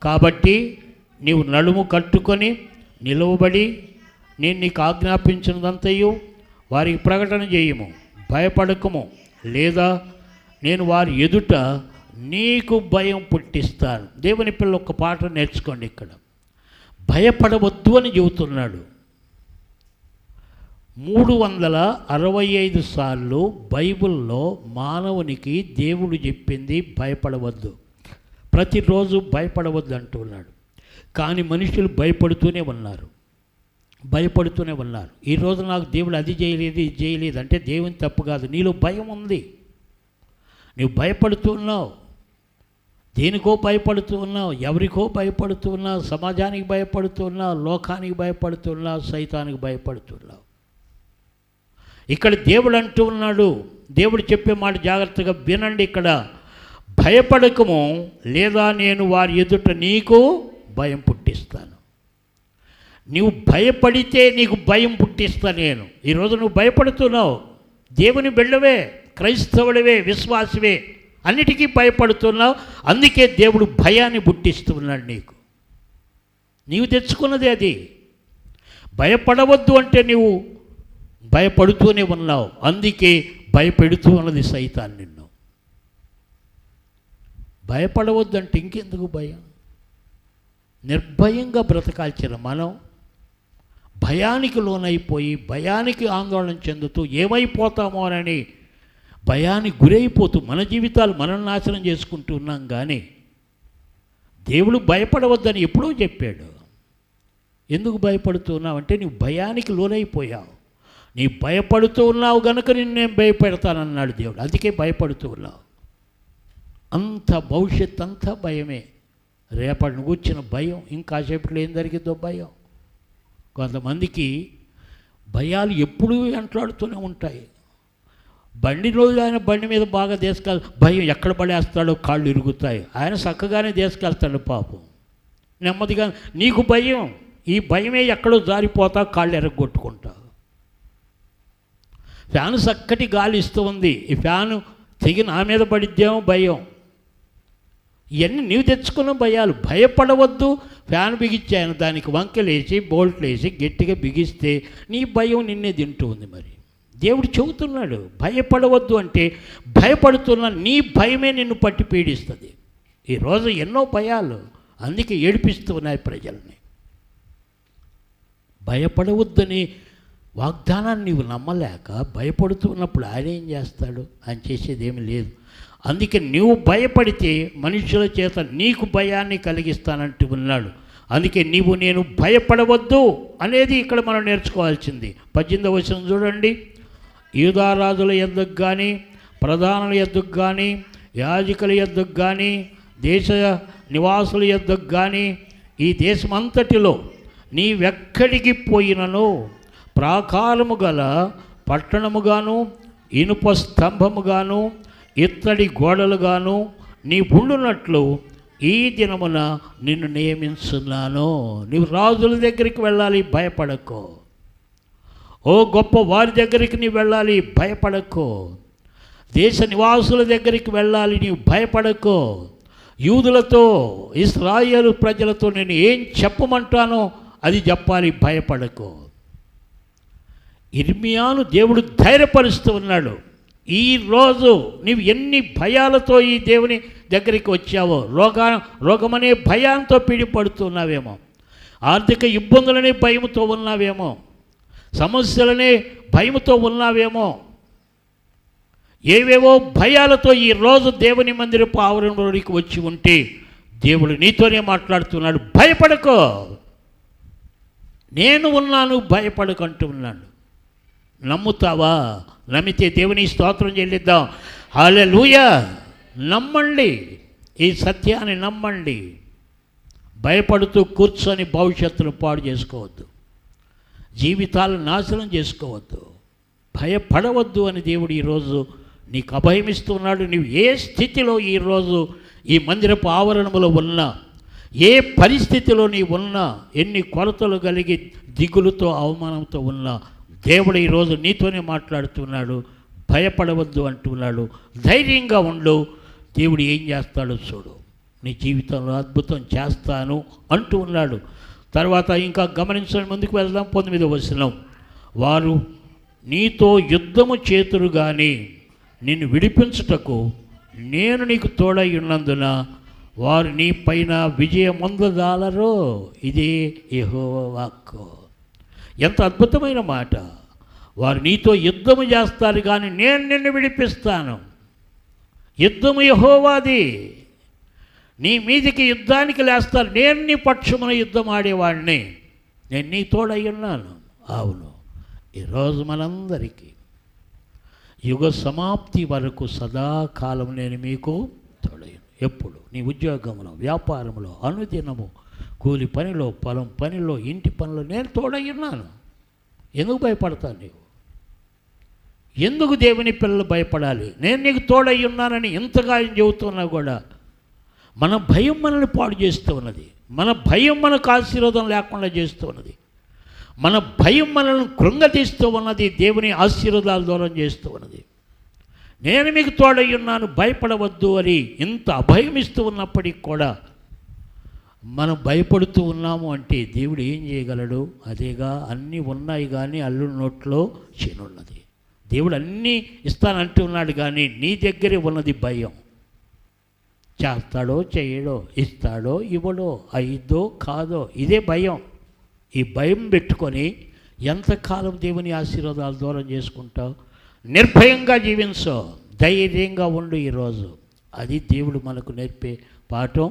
కాబట్టి నీవు నడుము కట్టుకొని నిలువబడి నేను నీకు ఆజ్ఞాపించినదంతయు వారికి ప్రకటన చేయము, భయపడకము, లేదా నేను వారి ఎదుట నీకు భయం పుట్టిస్తాను. దేవుని పిల్ల ఒక పాట నేర్చుకోండి. ఇక్కడ భయపడవద్దు అని చెబుతున్నాడు. 365 సార్లు బైబిల్లో మానవునికి దేవుడు చెప్పింది భయపడవద్దు. ప్రతిరోజు భయపడవద్దు అంటున్నాడు. కానీ మనుషులు భయపడుతూనే ఉన్నారు. ఈరోజు నాకు దేవుడు అది చేయలేదు, ఇది చేయలేదు అంటే దేవుని తప్పు కాదు, నీలో భయం ఉంది. నువ్వు భయపడుతున్నావు, దేనికో భయపడుతున్నావు, ఎవరికో భయపడుతున్నావు, సమాజానికి భయపడుతున్నావు, లోకానికి భయపడుతున్నావు, సైతానికి భయపడుతున్నావు. ఇక్కడ దేవుడు అంటూ ఉన్నాడు, దేవుడు చెప్పే మాట జాగ్రత్తగా వినండి. ఇక్కడ భయపడకము, లేదా నేను వారి ఎదుట నీకు భయం పుట్టిస్తాను. నీవు భయపడితే నీకు భయం పుట్టిస్తా నేను. ఈరోజు నువ్వు భయపడుతున్నావు, దేవుని బిడ్డవే, క్రైస్తవుడివే, విశ్వాసవే, అన్నిటికీ భయపడుతున్నావు. అందుకే దేవుడు భయాన్ని పుట్టిస్తున్నాడు నీకు. నీవు తెచ్చుకున్నది అది. భయపడవద్దు అంటే నీవు భయపడుతూనే ఉన్నావు. అందుకే భయపెడుతూ ఉన్నది సైతాన్ నిన్ను. భయపడవద్దు అంటే ఇంకెందుకు భయం? నిర్భయంగా బ్రతకాల్సిన మనం భయానికి లోనైపోయి, భయానికి ఆందోళన చెందుతూ ఏమైపోతామో అని భయానికి గురైపోతూ మన జీవితాలు మనం నాశనం చేసుకుంటూ ఉన్నాం. కానీ దేవుడు భయపడవద్దని ఎప్పుడో చెప్పాడు. ఎందుకు భయపడుతున్నావు అంటే నువ్వు భయానికి లోనైపోయావు. నీ భయపడుతూ ఉన్నావు కనుక నేను భయపెడతానన్నాడు దేవుడు. అందుకే భయపడుతూ ఉన్నావు. అంత భవిష్యత్ అంతా భయమే. రేపటిని కూర్చిన భయం, ఇంకాసేపట్లో ఏం జరిగిద్దో భయం. కొంతమందికి భయాలు ఎప్పుడూ వెంటాడుతూనే ఉంటాయి. బండి రోజు ఆయన బండి మీద బాగా తీసుకెళ్ళి భయం ఎక్కడ పడేస్తాడో, కాళ్ళు ఇరుగుతాయి. ఆయన చక్కగానే తీసుకెళ్తాడు పాపం, నెమ్మదిగా. నీకు భయం, ఈ భయమే ఎక్కడో జారిపోతా, కాళ్ళు ఎరగొట్టుకుంటా. ఫ్యాను చక్కటి గాలి ఇస్తూ ఉంది, ఈ ఫ్యాను తెగి నా మీద పడిద్దేమో భయం. ఇవన్నీ నీవు తెచ్చుకున్న భయాలు. భయపడవద్దు. ఫ్యాన్ బిగించాను, దానికి వంకలేసి బోల్ట్లు వేసి గట్టిగా బిగిస్తే నీ భయం నిన్నే తింటూ ఉంది. మరి దేవుడు చెబుతున్నాడు భయపడవద్దు అంటే భయపడుతున్న నీ భయమే నిన్ను పట్టి పీడిస్తుంది. ఈరోజు ఎన్నో భయాలు అందుకే ఏడిపిస్తూ ఉన్నాయి ప్రజల్ని. భయపడవద్దని వాగ్దానాన్ని నీవు నమ్మలేక భయపడుతున్నప్పుడు ఆయన ఏం చేస్తాడు? ఆయన చేసేది ఏమీ లేదు. అందుకే నీవు భయపడితే మనుషుల చేత నీకు భయాన్ని కలిగిస్తానంటూ ఉన్నాడు. అందుకే నీవు నేను భయపడవద్దు అనేది ఇక్కడ మనం నేర్చుకోవాల్సింది. 18వ వచనం చూడండి. యూదారాజుల యొద్దకు కానీ, ప్రధానుల యొద్దకు కానీ, యాజకుల యొద్దకు కానీ, దేశ నివాసుల యొద్దకు కానీ, ఈ దేశమంతటిలో నీవెక్కడికి పోయినను ప్రాకారము గల పట్టణముగాను, ఇనుప స్తంభముగాను, ఇత్తడి గోడలుగాను నీ ఉండునట్లు ఈ దినమున నిన్ను నియమించున్నాను. నీవు రాజుల దగ్గరికి వెళ్ళాలి, భయపడకు. ఓ గొప్ప వారి దగ్గరికి నీవు వెళ్ళాలి, భయపడకు. దేశ నివాసుల దగ్గరికి వెళ్ళాలి, నీవు భయపడకు. యూదులతో, ఇశ్రాయేలు ప్రజలతో నేను ఏం చెప్పమంటానో అది చెప్పాలి, భయపడకు. ఇర్మియాను దేవుడు ధైర్యపరుస్తూ ఉన్నాడు. ఈరోజు నీవు ఎన్ని భయాలతో ఈ దేవుని దగ్గరికి వచ్చావో, రోగమనే భయంతో పీడిపడుతున్నావేమో, ఆర్థిక ఇబ్బందులనే భయంతో ఉన్నావేమో, సమస్యలనే భయంతో ఉన్నావేమో, ఏవేవో భయాలతో ఈరోజు దేవుని మందిరపు ఆవరణలోకి వచ్చి ఉంటే దేవుడు నీతోనే మాట్లాడుతున్నాడు, భయపడకో, నేను ఉన్నాను, భయపడకంటూ ఉన్నాడు. నమ్ముతావా? నమ్మితే దేవుని స్తోత్రం చెల్లిద్దాం. హల్లెలూయా. నమ్మండి, ఈ సత్యాన్ని నమ్మండి. భయపడుతూ కూర్చొని భవిష్యత్తును పాడు చేసుకోవద్దు, జీవితాలను నాశనం చేసుకోవద్దు. భయపడవద్దు అని దేవుడు ఈరోజు నీకు అభయమిస్తున్నాడు. నీవు ఏ స్థితిలో ఈరోజు ఈ మందిరపు ఆవరణములో ఉన్నా, ఏ పరిస్థితిలో నీవు ఉన్నా, ఎన్ని కొరతలు కలిగి దిగులుతో అవమానంతో ఉన్నా, దేవుడు ఈరోజు నీతోనే మాట్లాడుతున్నాడు. భయపడవద్దు అంటున్నాడు. ధైర్యంగా ఉండు, దేవుడు ఏం చేస్తాడో చూడు. నీ జీవితంలో అద్భుతం చేస్తాను అంటూ ఉన్నాడు. తర్వాత ఇంకా గమనించండి, ముందుకు వెళ్దాం. 9వ వచనం, వారు నీతో యుద్ధము చేతురు కానీ నిన్ను విడిపించుటకు నేను నీకు తోడై ఉన్నందున వారు నీ పైన విజయం పొందజాలరు. ఇదే యెహోవా వాక్కు. ఎంత అద్భుతమైన మాట. వారు నీతో యుద్ధము చేస్తారు కానీ నేను నిన్ను విడిపిస్తాను. యుద్ధము యెహోవాది. నీ మీదికి యుద్ధానికి లేస్తారు. నేను నీ పక్షమున యుద్ధం ఆడేవాడిని. నేను నీ తోడై ఉన్నాను. అవును, ఈరోజు మనందరికీ యుగ సమాప్తి వరకు సదాకాలం నేను మీకు తోడై. ఎప్పుడు నీ ఉద్యోగంలో, వ్యాపారంలో, అనుదినము, కూలి పనిలో, పొలం పనిలో, ఇంటి పనిలో నేను తోడై ఉన్నాను. ఎందుకు భయపడతాను? నీవు ఎందుకు దేవుని పిల్లలు భయపడాలి? నేను నీకు తోడై ఉన్నానని ఇంతగా ఆయన చెబుతున్నా కూడా మన భయం మనల్ని పాడు చేస్తూ ఉన్నది. మన భయం మనకు ఆశీర్వాదం లేకుండా చేస్తూ ఉన్నది. మన భయం మనల్ని కృంగతీస్తూ ఉన్నది. దేవుని ఆశీర్వాదాలు దూరం చేస్తూ ఉన్నది. నేను మీకు తోడై ఉన్నాను, భయపడవద్దు అని ఇంత అభయం ఇస్తూ ఉన్నప్పటికీ కూడా మనం భయపడుతూ ఉన్నాము అంటే దేవుడు ఏం చేయగలడు? అదేగా, అన్నీ ఉన్నాయి కానీ అల్లుడి నోట్లో చేనున్నది. దేవుడు అన్నీ ఇస్తానంటూ ఉన్నాడు కానీ నీ దగ్గరే ఉన్నది భయం. చేస్తాడో చేయడో, ఇస్తాడో ఇవ్వడో, అయిద్దో కాదో, ఇదే భయం. ఈ భయం పెట్టుకొని ఎంతకాలం దేవుని ఆశీర్వాదాలు దూరం చేసుకుంటావు? నిర్భయంగా జీవించో, ధైర్యంగా ఉండు. ఈరోజు అది దేవుడు మనకు నేర్పే పాఠం.